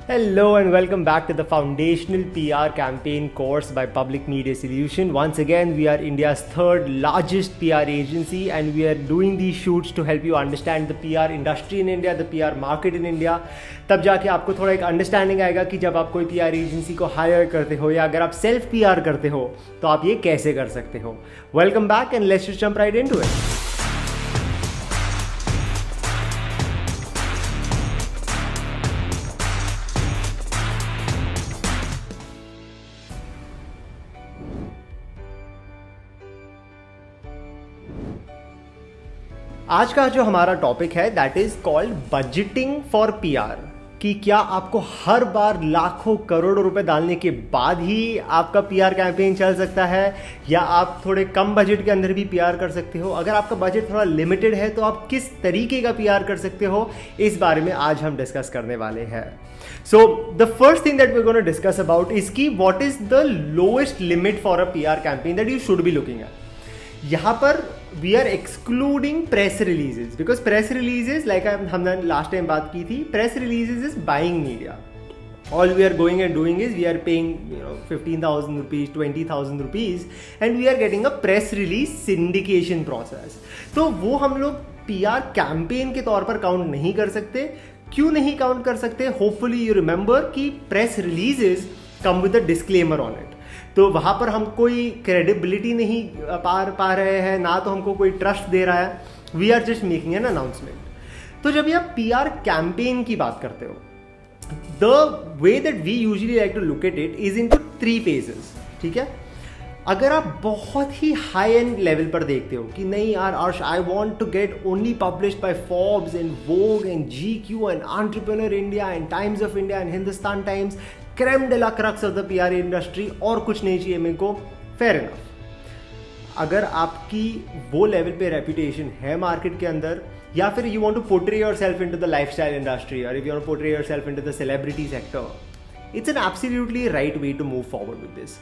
Hello and welcome back to the Foundational PR Campaign course by Public Media Solution. Once again, we are India's third largest PR agency and we are doing these shoots to help you understand the PR industry in India, the PR market in India. तब जाके आपको थोड़ा एक understanding आएगा कि जब आप कोई PR एजेंसी को हायर करते हो या अगर आप सेल्फ PR करते हो तो आप ये कैसे कर सकते हो. Welcome back and let's just jump right into it. आज का जो हमारा टॉपिक है that is called budgeting for PR. कि क्या आपको हर बार लाखों करोड़ों रुपए डालने के बाद ही आपका पीआर कैंपेन चल सकता है या आप थोड़े कम बजट के अंदर भी पीआर कर सकते हो. अगर आपका बजट थोड़ा लिमिटेड है तो आप किस तरीके का पीआर कर सकते हो, इस बारे में आज हम डिस्कस करने वाले हैं. So the first thing that we gonna discuss about is की what is the lowest limit for a PR campaign that you should be looking at. यहाँ पर we are excluding press releases because press releases like हमने last time बात की थी, press releases is buying media. All we are going and doing is we are paying 15,000 rupees, 20,000 rupees and we are getting a press release syndication process. तो वो हम लोग PR campaign के तौर पर काउंट नहीं कर सकते. क्यों नहीं काउंट कर सकते? होपफुली यू रिमेंबर कि press releases come with a disclaimer on it. तो वहाँ पर हम कोई क्रेडिबिलिटी नहीं पा रहे हैं, ना तो हमको कोई ट्रस्ट दे रहा है. We are just making an announcement. तो जब ये आप PR कैंपेन की बात करते हो, the way that we usually like to look at it is into 3 phases. ठीक है. अगर आप बहुत ही हाई एंड लेवल पर देखते हो कि नहीं यार Arsh, I want to get only published by Forbes and Vogue and GQ and Entrepreneur India and Times of India and Hindustan Times, crème de la crux of the PR industry, और कुछ नहीं चाहिए मेरे को, फेयर इनफ. अगर आपकी वो level पे रेपुटेशन है मार्केट के अंदर, या फिर you want to portray yourself into the lifestyle industry और if you want to portray yourself into the celebrity sector, it's an absolutely right way to move forward with this.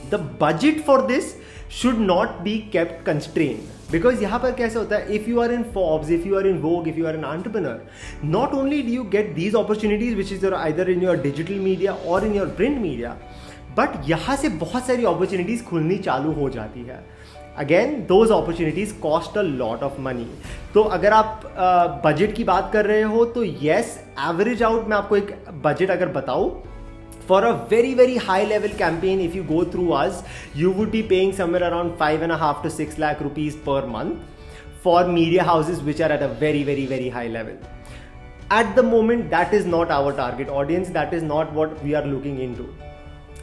The budget for this should not be kept constrained because यहाँ पर कैसे होता है, if you are in Forbes, if you are in Vogue, if you are an entrepreneur, not only do you get these opportunities which is either in your digital media or in your print media, but यहाँ से बहुत सारी opportunities खुलनी चालू हो जाती है. Again, those opportunities cost a lot of money. तो अगर आप बजट की बात कर रहे हो तो yes, average out मैं आपको एक बजट अगर बताऊँ, for a very high level campaign, if you go through us, you would be paying somewhere around 5.5 to 6 lakh rupees per month for media houses which are at a very high level. At the moment, that is not our target audience. That is not what we are looking into.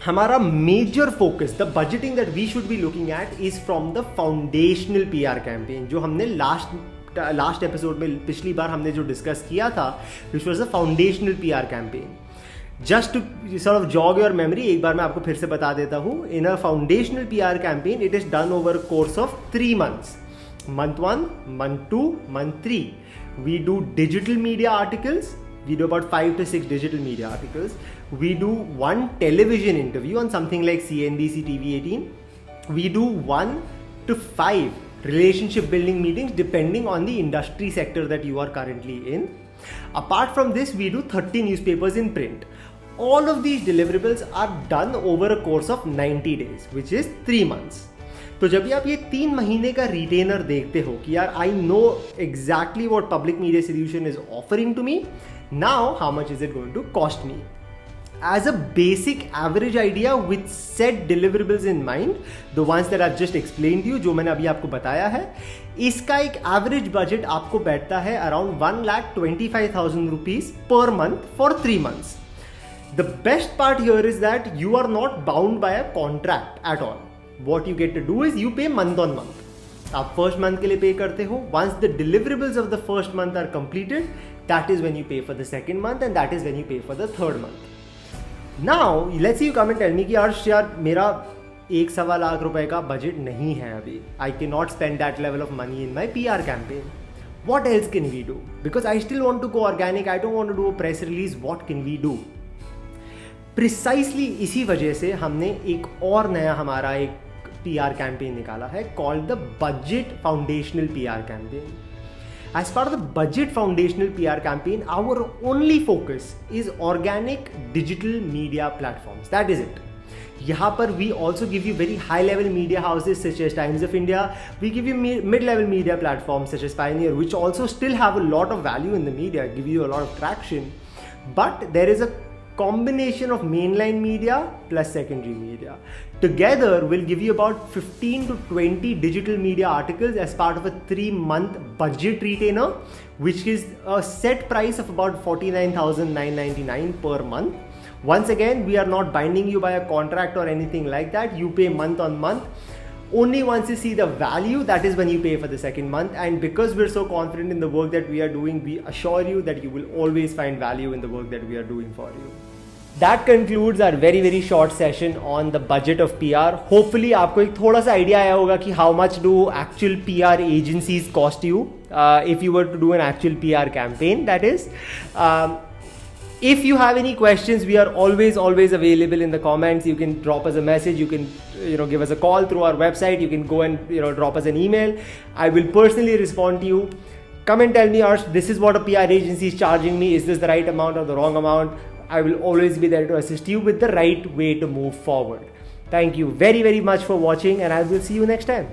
हमारा major focus, the budgeting that we should be looking at is from the foundational PR campaign, जो हमने last episode में पिछली बार हमने जो discuss किया था, which was a foundational PR campaign. Just to sort of jog your memory, एक बार मैं आपको फिर से बता देता हूँ. In a foundational PR campaign, it is done over a course of 3 months. Month 1, month 2, month 3. We do digital media articles. We do about 5 to 6 digital media articles. We do 1 television interview on something like CNBC TV18. We do 1 to 5 relationship building meetings depending on the industry sector that you are currently in. Apart from this, we do 30 newspapers in print. All of these deliverables are done over a course of 90 days, which is 3 months. तो जब भी आप ये 3 महीने का retainer देखते हो कि यार I know exactly what public media solution is offering to me, now how much is it going to cost me. As a basic average idea with set deliverables in mind, the ones that I've just explained to you, जो मैंने अभी आपको बताया है, इसका एक average budget आपको बैठता है around 1,25,000 rupees per month for 3 months. The best part here is that you are not bound by a contract at all. What you get to do is you pay month on month. आप first month के लिए पे करते हो. Once the deliverables of the first month are completed, that is when you pay for the second month and that is when you pay for the third month. Now, let's say you come and tell me कि यार मेरा 1.25 लाख रुपए का budget नहीं है अभी. I cannot spend that level of money in my PR campaign. What else can we do? Because I still want to go organic. I don't want to do a press release. What can we do? Precisely इसी वजह से हमने एक और नया हमारा एक PR campaign निकाला है called the Budget Foundational PR Campaign. As part of the budget foundational PR campaign, our only focus is organic digital media platforms. That is it. यहाँ पर we also give you very high level media houses such as Times of India. We give you mid level media platforms such as Pioneer, which also still have a lot of value in the media, give you a lot of traction. But there is a combination of mainline media plus secondary media. Together will give you about 15 to 20 digital media articles as part of a 3-month budget retainer, which is a set price of about 49,999 per month. Once again, we are not binding you by a contract or anything like that. You pay month on month. Only once you see the value, that is when you pay for the second month. And because we're so confident in the work that we are doing, we assure you that you will always find value in the work that we are doing for you. That concludes our very short session on the budget of PR. Hopefully आपको एक थोड़ा सा idea आया होगा कि how much do actual PR agencies cost you if you were to do an actual PR campaign, that is. If you have any questions, we are always available in the comments. You can drop us a message. You can give us a call through our website. You can go and drop us an email. I will personally respond to you. Come and tell me, Arsh, this is what a PR agency is charging me. Is this the right amount or the wrong amount? I will always be there to assist you with the right way to move forward. Thank you very much for watching, and I will see you next time.